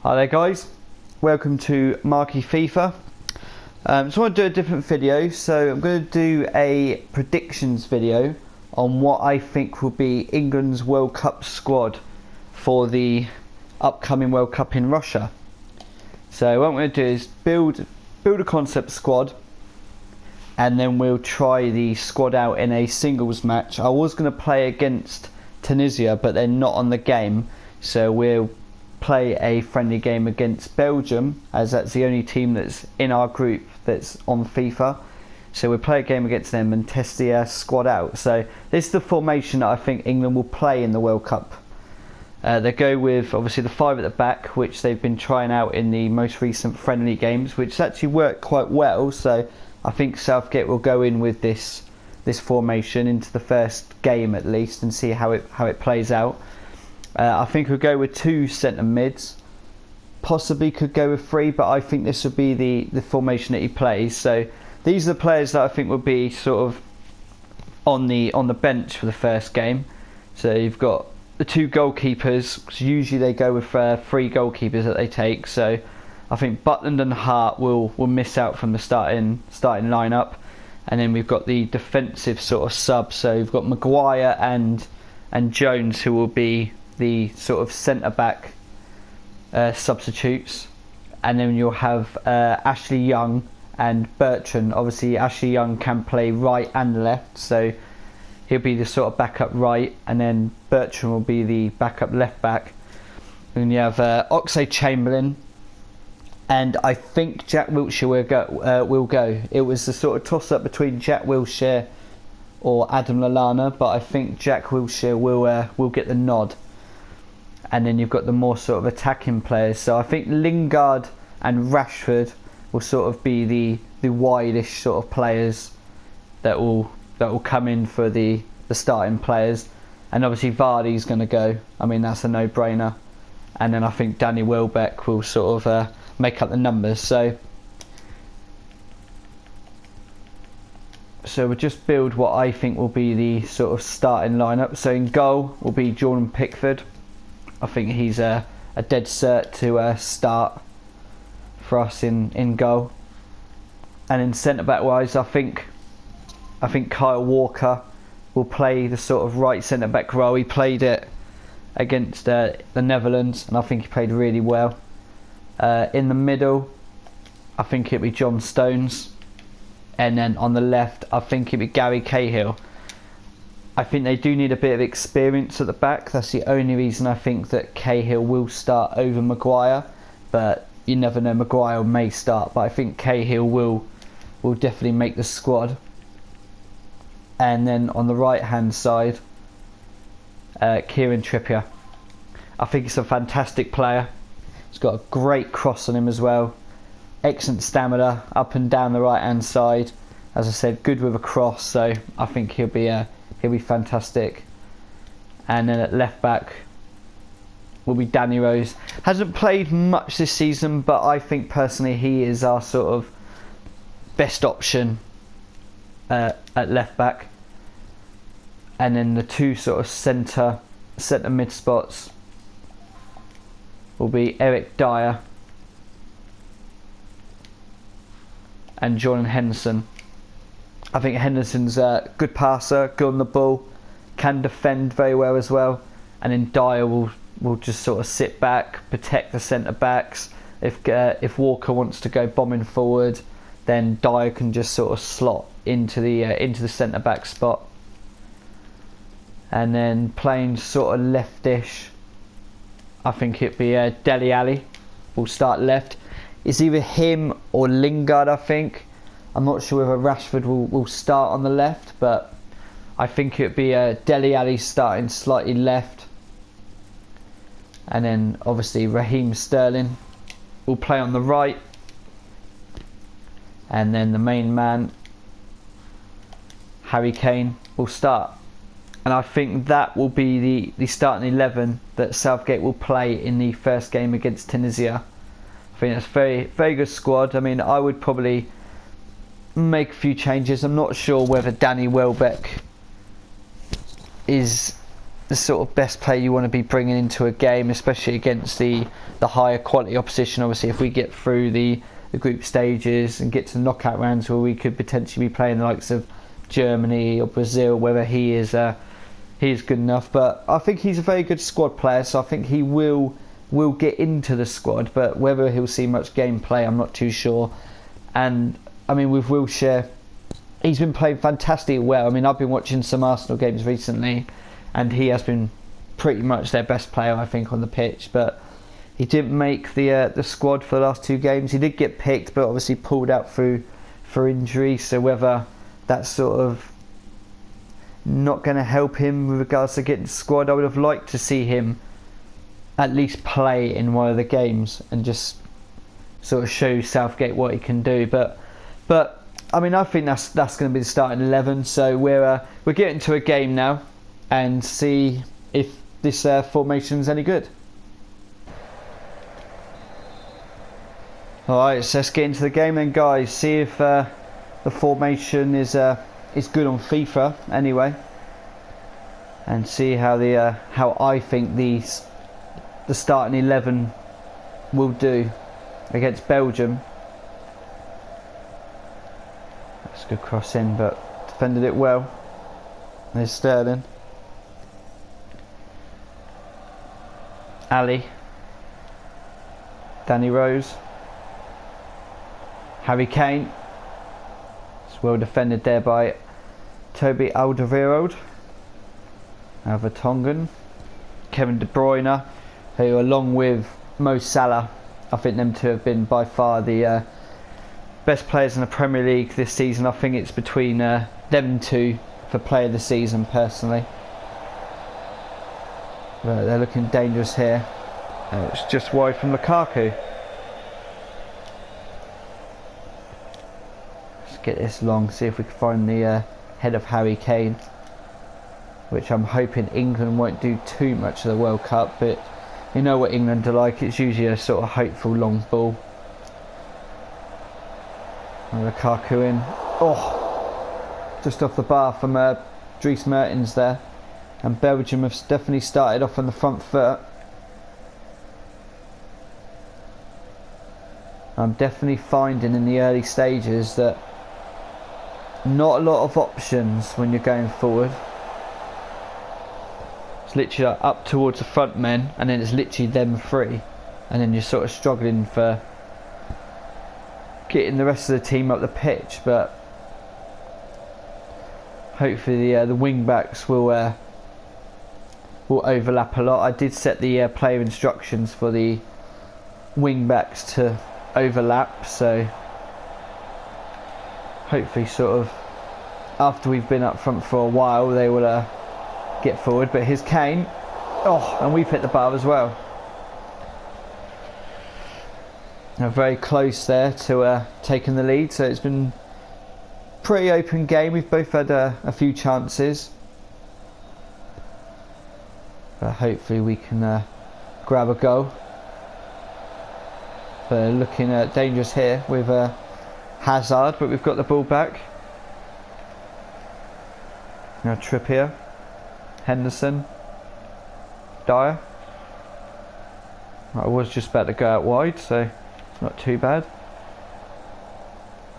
Hi there guys, welcome to Marky FIFA. So I want to do a different video, so I'm going to do a predictions video on what I think will be England's World Cup squad for the upcoming World Cup in Russia. So what I'm going to do is build a concept squad, and then we'll try the squad out in a singles match. I was going to play against Tunisia, but they're not on the game, so we'll play a friendly game against Belgium, as that's the only team that's in our group that's on FIFA. So we'll play a game against them and test the squad out. So this is the formation that I think England will play in the World Cup. They go with obviously the 5 at the back, which they've been trying out in the most recent friendly games, which actually worked quite well. So I think Southgate will go in with this formation into the first game at least and see how it plays out. I think we'll go with 2 centre mids, possibly could go with 3, but I think this would be the formation that he plays. So these are the players that I think will be sort of on the bench for the first game. So you've got the 2 goalkeepers, because usually they go with 3 goalkeepers that they take. So I think Butland and Hart will miss out from the starting lineup, and then we've got the defensive sort of sub. So you've got Maguire and Jones, who will be the sort of centre back substitutes, and then you'll have Ashley Young and Bertrand. Obviously Ashley Young can play right and left, so he'll be the sort of backup right, and then Bertrand will be the backup left back. And you have Oxlade-Chamberlain, and I think Jack Wilshere will go. It was the sort of toss up between Jack Wilshere or Adam Lallana, but I think Jack Wilshere will get the nod. And then you've got the more sort of attacking players. So I think Lingard and Rashford will sort of be the wide-ish sort of players that will come in for the starting players. And obviously Vardy's going to go. I mean, that's a no-brainer. And then I think Danny Welbeck will sort of make up the numbers. So we'll just build what I think will be the sort of starting lineup. So in goal will be Jordan Pickford. I think he's a dead cert to start for us in goal. And in centre back wise, I think Kyle Walker will play the sort of right centre back role. He played it against the Netherlands, and I think he played really well. In the middle, I think it'll be John Stones, and then on the left, I think it'll be Gary Cahill. I think they do need a bit of experience at the back. That's the only reason I think that Cahill will start over Maguire, but you never know, Maguire may start, but I think Cahill will definitely make the squad. And then on the right hand side, Kieran Trippier. I think he's a fantastic player. He's got a great cross on him as well. Excellent stamina up and down the right hand side. As I said, good with a cross, so I think he'll be fantastic. And then at left back will be Danny Rose. Hasn't played much this season, but I think personally he is our sort of best option at left back. And then the 2 sort of centre mid spots will be Eric Dyer and Jordan Henderson. I think Henderson's a good passer, good on the ball, can defend very well as well. And then Dyer will just sort of sit back, protect the centre backs. If Walker wants to go bombing forward, then Dyer can just sort of slot into the centre back spot. And then playing sort of leftish, I think it'd be Dele Alli will start left. It's either him or Lingard, I think. I'm not sure whether Rashford will start on the left, but I think it'd be Dele Alli starting slightly left. And then obviously Raheem Sterling will play on the right. And then the main man, Harry Kane, will start. And I think that will be the starting 11 that Southgate will play in the first game against Tunisia. I think that's a very, very good squad. I mean, I would probably make a few changes. I'm not sure whether Danny Welbeck is the sort of best player you want to be bringing into a game, especially against the higher quality opposition. Obviously, if we get through the group stages and get to the knockout rounds where we could potentially be playing the likes of Germany or Brazil, whether he is good enough. But I think he's a very good squad player, so I think he will get into the squad, but whether he'll see much gameplay, I'm not too sure. And I mean, with Wilshere, he's been playing fantastically well. I mean, I've been watching some Arsenal games recently, and he has been pretty much their best player, I think, on the pitch. But he didn't make the squad for the last 2 games. He did get picked, but obviously pulled out for injury. So whether that's sort of not going to help him with regards to getting the squad, I would have liked to see him at least play in one of the games and just sort of show Southgate what he can do. But I mean, I think that's going to be the starting 11. So we're getting to a game now and see if this formation is any good. Alright, so let's get into the game then, guys. See if the formation is good on FIFA anyway, and see how I think the starting 11 will do against Belgium. That's a good cross in, but defended it well. There's Sterling, Ali, Danny Rose, Harry Kane. It's well defended there by Toby Alderweireld. Vertonghen, Kevin De Bruyne, who along with Mo Salah, I think them two have been by far the best players in the Premier League this season. I think it's between them two for player of the season personally. But they're looking dangerous here. It's just wide from Lukaku. Let's get this long, see if we can find the head of Harry Kane, which I'm hoping England won't do too much of the World Cup, but you know what England are like, it's usually a sort of hopeful long ball. And Lukaku in. Oh, just off the bar from Dries Mertens there. And Belgium have definitely started off on the front foot. I'm definitely finding in the early stages that not a lot of options when you're going forward. It's literally like up towards the front men, and then it's literally them three, and then you're sort of struggling for getting the rest of the team up the pitch. But hopefully the wing backs will overlap a lot. I did set the player instructions for the wing backs to overlap, so hopefully sort of after we've been up front for a while they will get forward. But here's Kane. Oh, and we've hit the bar as well. Very close there to taking the lead, so it's been a pretty open game. We've both had a few chances, but hopefully we can grab a goal. But looking dangerous here with Hazard, but we've got the ball back. Now Trippier, Henderson, Dyer. I was just about to go out wide, so not too bad.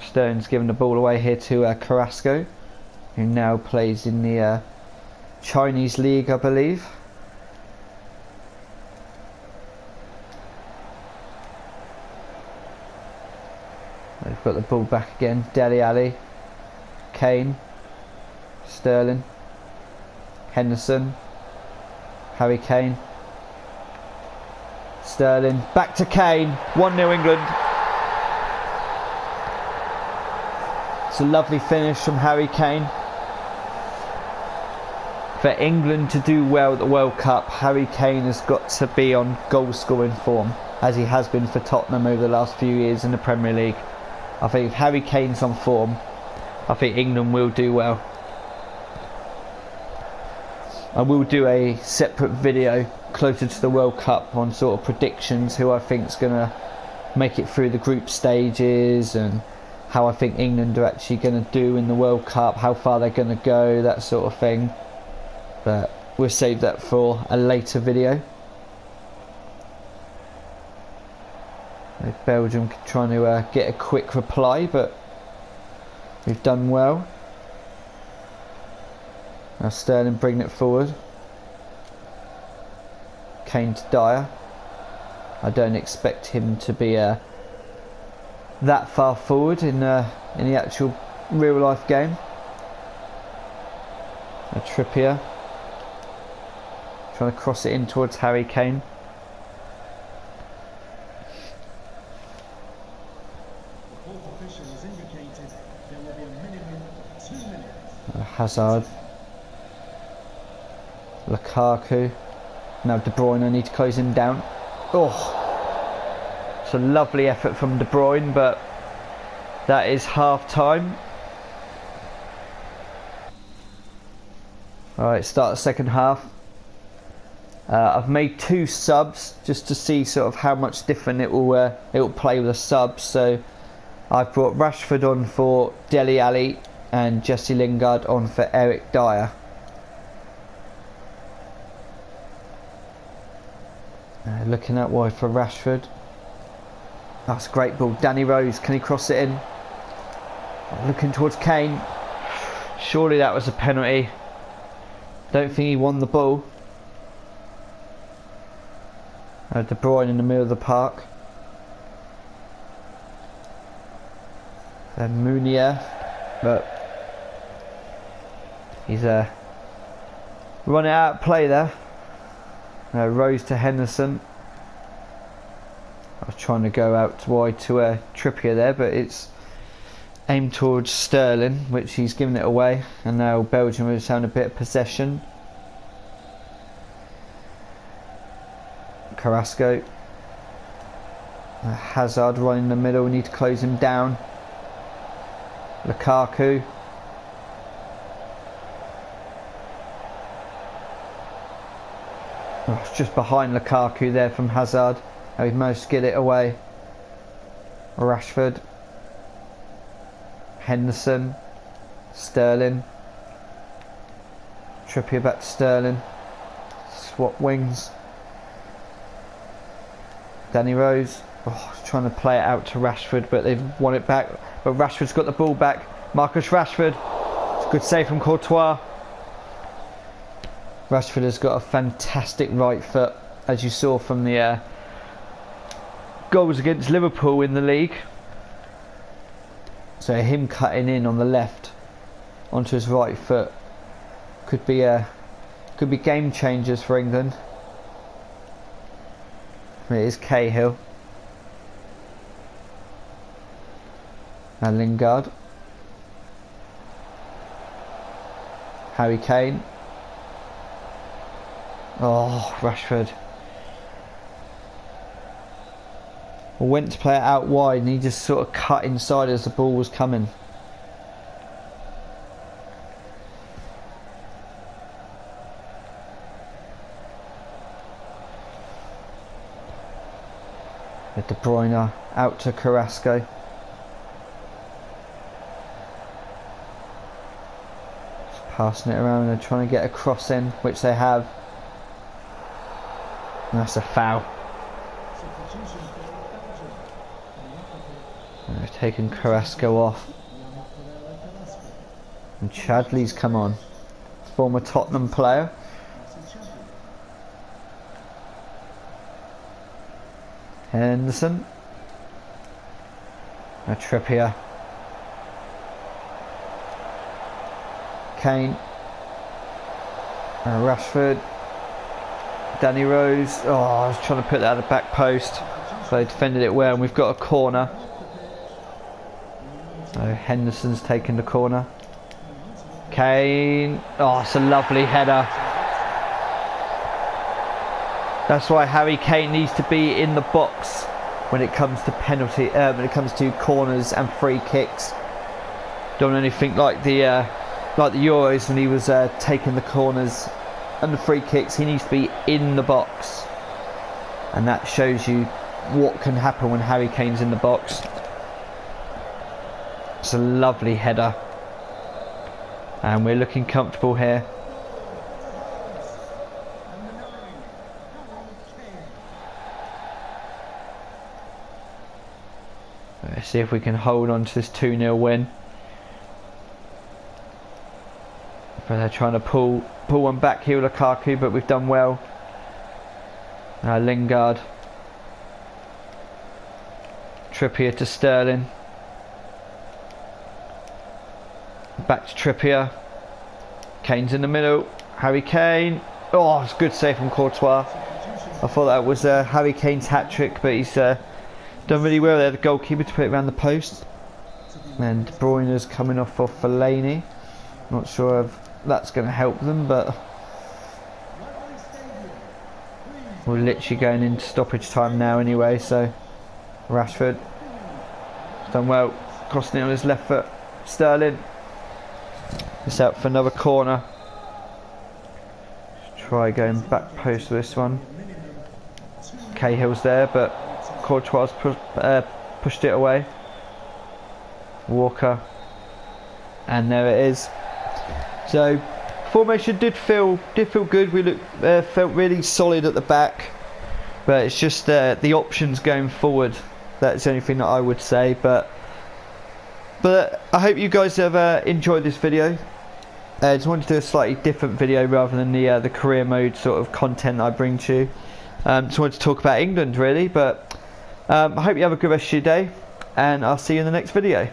Sterling's giving the ball away here to Carrasco, who now plays in the Chinese league, I believe. They've got the ball back again. Dele Alli, Kane, Sterling, Henderson, Harry Kane, Sterling, back to Kane. 1-0 England. It's a lovely finish from Harry Kane. For England to do well at the World Cup, Harry Kane has got to be on goal scoring form, as he has been for Tottenham over the last few years in the Premier League. I think if Harry Kane's on form, I think England will do well. I will do a separate video closer to the World Cup on sort of predictions, who I think is going to make it through the group stages, and how I think England are actually going to do in the World Cup, how far they're going to go, that sort of thing. But we'll save that for a later video. Belgium trying to get a quick reply, but we've done well. Now Sterling bringing it forward. Kane to Dyer. I don't expect him to be that far forward in the actual real life game. A Trippier trying to cross it in towards Harry Kane. Hazard, Lukaku. Now De Bruyne, I need to close him down. Oh, it's a lovely effort from De Bruyne, but that is half time. Alright, start the second half. I've made 2 subs just to see sort of how much different it will play with the subs. So I've brought Rashford on for Dele Alli and Jesse Lingard on for Eric Dyer. Looking out wide for Rashford. That's a great ball. Danny Rose, can he cross it in? Looking towards Kane. Surely that was a penalty. Don't think he won the ball. De Bruyne in the middle of the park. Then Munier, but he's running out of play there. Rose to Henderson. I was trying to go out wide to Trippier there, but it's aimed towards Sterling, which he's given it away. And now Belgium is having a bit of possession. Carrasco. Hazard running in the middle, we need to close him down. Lukaku. Oh, it's just behind Lukaku there from Hazard. Now he's managed to get it away. Rashford. Henderson. Sterling. Trippier back to Sterling. Swap wings. Danny Rose. Oh, trying to play it out to Rashford, but they've won it back. But Rashford's got the ball back. Marcus Rashford. It's a good save from Courtois. Rashford has got a fantastic right foot, as you saw from the goals against Liverpool in the league. So him cutting in on the left onto his right foot could be game changers for England. It is Cahill. And Lingard. Harry Kane. Oh, Rashford. Went to play it out wide and he just sort of cut inside as the ball was coming. De Bruyne out to Carrasco. Just passing it around and trying to get a cross in, which they have. And that's a foul. And they've taken Carrasco off. And Chadley's come on. Former Tottenham player. Henderson. A Trippier. Kane. Rashford. Danny Rose. Oh, I was trying to put that at the back post. So they defended it well, and we've got a corner. So Henderson's taken the corner. Kane. Oh, it's a lovely header. That's why Harry Kane needs to be in the box when it comes to when it comes to corners and free kicks. Don't anything like the Euros when he was taking the corners and the free kicks. He needs to be in the box, and that shows you what can happen when Harry Kane's in the box. It's a lovely header, and we're looking comfortable here. Let's see if we can hold on to this 2-0 win. But they're trying to pull one back here with Lukaku, but we've done well. Lingard. Trippier to Sterling. Back to Trippier. Kane's in the middle. Harry Kane. Oh, it's a good save from Courtois. I thought that was Harry Kane's hat-trick, but he's done really well there, the goalkeeper, to put it around the post. And De Bruyne's coming off for Fellaini. Not sure if that's going to help them, but we're literally going into stoppage time now anyway. So Rashford done well, crossing it on his left foot. Sterling. It's out for another corner. Let's try going back post for this one. Cahill's there, but Courtois pushed it away. Walker, and there it is. So formation did feel good. We felt really solid at the back, but it's just the options going forward. That's the only thing that I would say. But I hope you guys have enjoyed this video. I just wanted to do a slightly different video rather than the career mode sort of content I bring to you. Just wanted to talk about England really, but I hope you have a good rest of your day, and I'll see you in the next video.